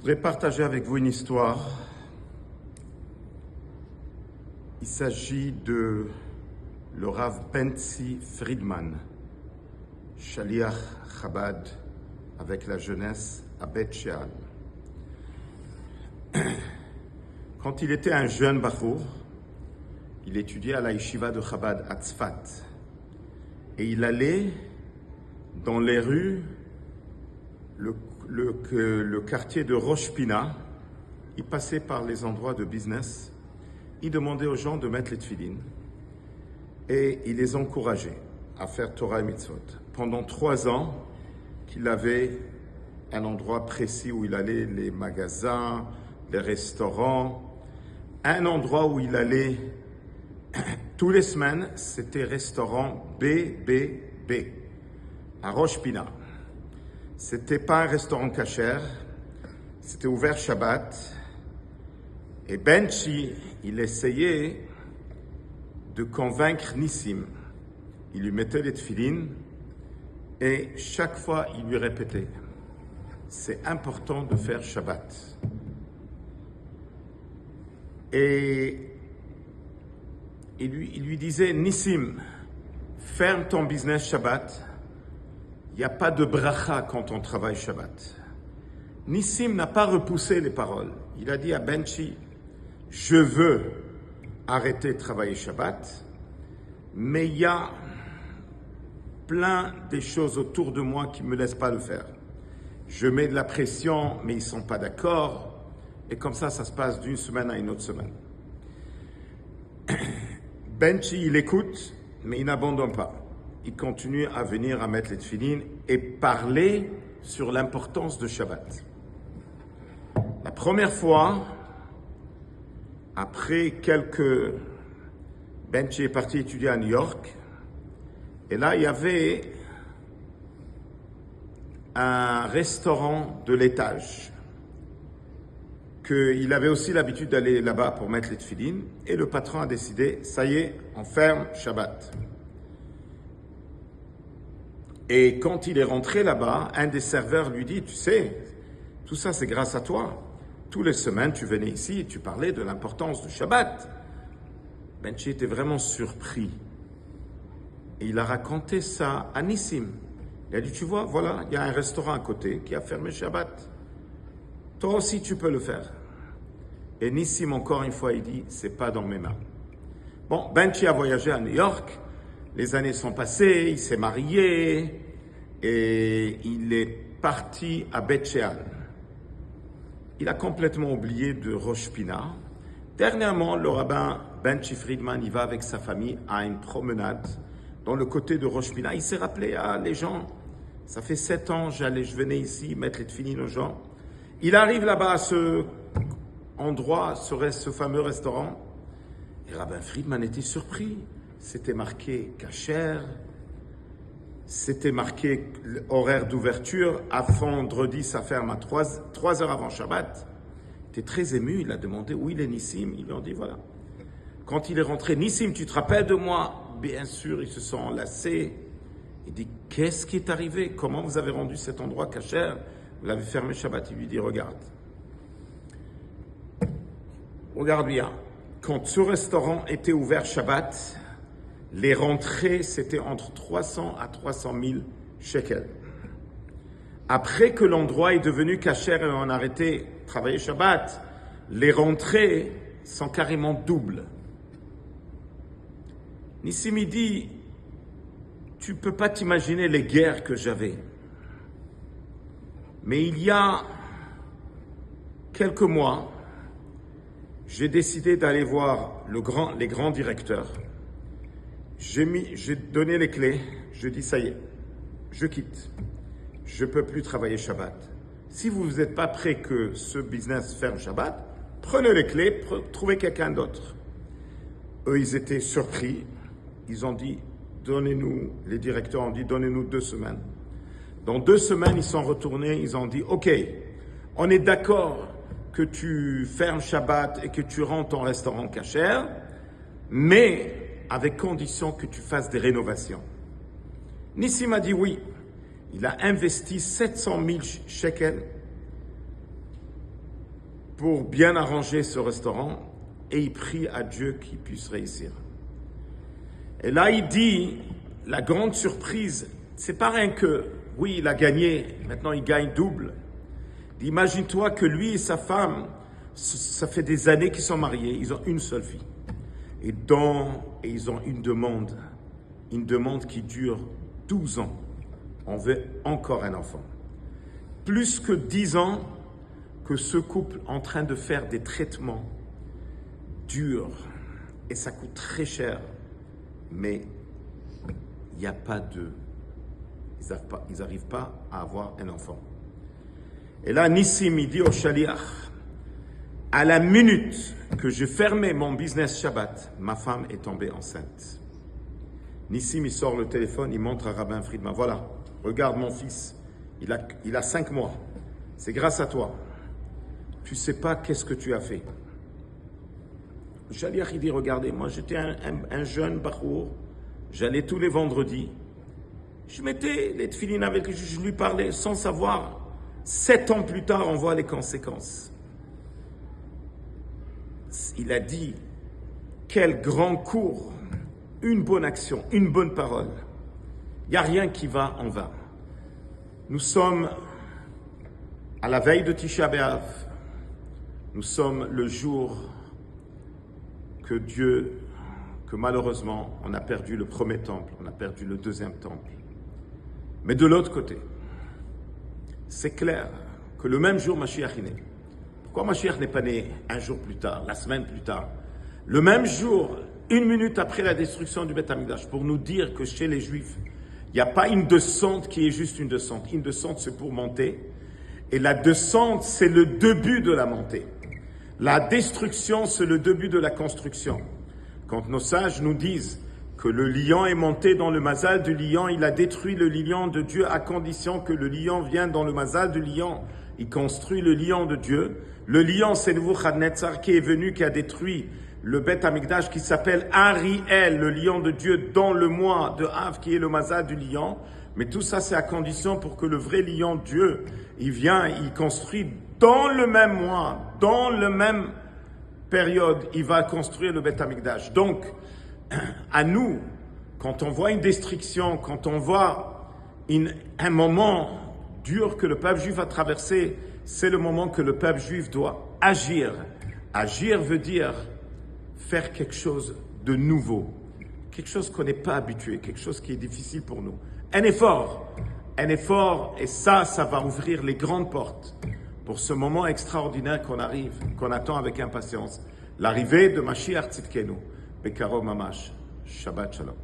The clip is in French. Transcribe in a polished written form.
voudrais partager avec vous une histoire. Il s'agit de le Rav Bentzi Friedman, Shaliach Chabad avec la jeunesse à Bet She'al. Quand il était un jeune bachour, il étudiait à la yeshiva de Chabad à Tzfat et il allait dans les rues, le quartier de Rosh Pina. Il passait par les endroits de business. Il demandait aux gens de mettre les tefilines et il les encourageait à faire Torah et Mitzvot. Pendant 3 ans qu'il avait un endroit précis où il allait, les magasins, les restaurants, un endroit où il allait tous les semaines, c'était restaurant BBB à Rosh Pina. C'était pas un restaurant kasher, c'était ouvert Shabbat. Et Benchi, il essayait de convaincre Nissim. Il lui mettait les tefilines et chaque fois il lui répétait « C'est important de faire Shabbat ». Et il lui disait « Nissim, ferme ton business Shabbat, il n'y a pas de bracha quand on travaille Shabbat ». Nissim n'a pas repoussé les paroles. Il a dit à Benchi « Je veux arrêter de travailler Shabbat, mais il y a plein des choses autour de moi qui ne me laissent pas le faire. Je mets de la pression, mais ils ne sont pas d'accord. Et comme ça se passe d'une semaine à une autre semaine. » Benchi, il écoute, mais il n'abandonne pas. Il continue à venir à mettre les tefilines et parler sur l'importance de Shabbat. La première fois, après Benchi est parti étudier à New York, et là, il y avait un restaurant de l'étage, qu'il avait aussi l'habitude d'aller là-bas pour mettre les tefilines, et le patron a décidé, ça y est, on ferme Shabbat. Et quand il est rentré là-bas, un des serveurs lui dit, tu sais, tout ça c'est grâce à toi. Toutes les semaines, tu venais ici et tu parlais de l'importance du Shabbat. Benchi était vraiment surpris. Et il a raconté ça à Nissim. Il a dit, tu vois, voilà, il y a un restaurant à côté qui a fermé Shabbat. Toi aussi, tu peux le faire. Et Nissim, encore une fois, il dit, c'est pas dans mes mains. Bon, Benchi a voyagé à New York. Les années sont passées, il s'est marié et il est parti à Bet She'al. Il a complètement oublié de Rosh Pina. Dernièrement, le rabbin Benchi Friedman, il va avec sa famille à une promenade dans le côté de Rosh Pina. Il s'est rappelé, les gens, ça fait 7 ans, je venais ici mettre les tefilines aux gens. Il arrive là-bas à ce endroit, ce fameux restaurant. Et rabbin Friedman était surpris. C'était marqué kasher, c'était marqué horaire d'ouverture, à vendredi ça ferme à 3 heures avant Shabbat. Il était très ému, il a demandé où il est Nissim, ils lui ont dit voilà. Quand il est rentré, Nissim, tu te rappelles de moi? Bien sûr, ils se sont enlacés. Il dit, qu'est-ce qui est arrivé? Comment vous avez rendu cet endroit kasher? Vous l'avez fermé Shabbat. Il lui dit, regarde bien, quand ce restaurant était ouvert Shabbat, les rentrées, c'était entre 300 à 300 000 shekels. Après que l'endroit est devenu kasher et on a arrêté de travailler Shabbat, les rentrées sont carrément doubles. Nissim dit, tu ne peux pas t'imaginer les guerres que j'avais. Mais il y a quelques mois, j'ai décidé d'aller voir les grands directeurs. J'ai donné les clés, je dis ça y est, je quitte. Je ne peux plus travailler Shabbat. Si vous n'êtes pas prêt que ce business ferme Shabbat, prenez les clés, trouvez quelqu'un d'autre. Eux, ils étaient surpris. Ils ont dit, les directeurs ont dit, donnez-nous 2 semaines. Dans 2 semaines, ils sont retournés, ils ont dit, ok, on est d'accord que tu fermes Shabbat et que tu rentres en restaurant kasher, mais avec condition que tu fasses des rénovations. Nissim a dit oui. Il a investi 700 000 shekels pour bien arranger ce restaurant et il prie à Dieu qu'il puisse réussir. Et là, il dit, la grande surprise, c'est pas rien que, oui, il a gagné, maintenant il gagne double. Imagine-toi que lui et sa femme, ça fait des années qu'ils sont mariés, ils ont une seule fille. Et ils ont une demande qui dure 12 ans. On veut encore un enfant. Plus que 10 ans que ce couple est en train de faire des traitements durs. Et ça coûte très cher. Mais il n'y a pas de... Ils n'arrivent pas à avoir un enfant. Et là, Nissim, il dit au Shaliach, à la minute que je fermais mon business Shabbat, ma femme est tombée enceinte. Nissim, il sort le téléphone, il montre à Rabbin Friedman, voilà, regarde mon fils, il a 5 mois, c'est grâce à toi. Tu ne sais pas qu'est-ce que tu as fait. Le Shaliach, il dit, regardez, moi j'étais un jeune bachour, j'allais tous les vendredis, je mettais les tefilines avec lui, je lui parlais sans savoir. 7 ans plus tard, on voit les conséquences. Il a dit, quel grand cours, une bonne action, une bonne parole. Il n'y a rien qui va en vain. Nous sommes à la veille de Tisha B'Av. Nous sommes le jour que malheureusement, on a perdu le premier temple, on a perdu le deuxième temple. Mais de l'autre côté, c'est clair que le même jour, Mashiach est né. Pourquoi Mashiach n'est pas né un jour plus tard, la semaine plus tard? Le même jour, 1 minute après la destruction du Beth Amikdash, pour nous dire que chez les Juifs, il n'y a pas une descente qui est juste une descente. Une descente, c'est pour monter. Et la descente, c'est le début de la montée. La destruction, c'est le début de la construction. Quand nos sages nous disent que le lion est monté dans le mazal du lion, il a détruit le lion de Dieu à condition que le lion vienne dans le mazal du lion. Il construit le lion de Dieu. Le lion, c'est Nebuchadnezzar qui est venu, qui a détruit le Beth Amikdash qui s'appelle Ariel, le lion de Dieu, dans le mois de Av, qui est le mazal du lion. Mais tout ça, c'est à condition pour que le vrai lion de Dieu, il vient, il construit dans le même mois, dans le même période, il va construire le Beth Amikdash. Donc, à nous, quand on voit une destruction, quand on voit un moment dur que le peuple juif a traversé, c'est le moment que le peuple juif doit agir. Agir veut dire faire quelque chose de nouveau, quelque chose qu'on n'est pas habitué, quelque chose qui est difficile pour nous. Un effort, et ça va ouvrir les grandes portes pour ce moment extraordinaire qu'on attend avec impatience. L'arrivée de Mashiach Tzidkenu, Bekarov Mamash. Shabbat Shalom.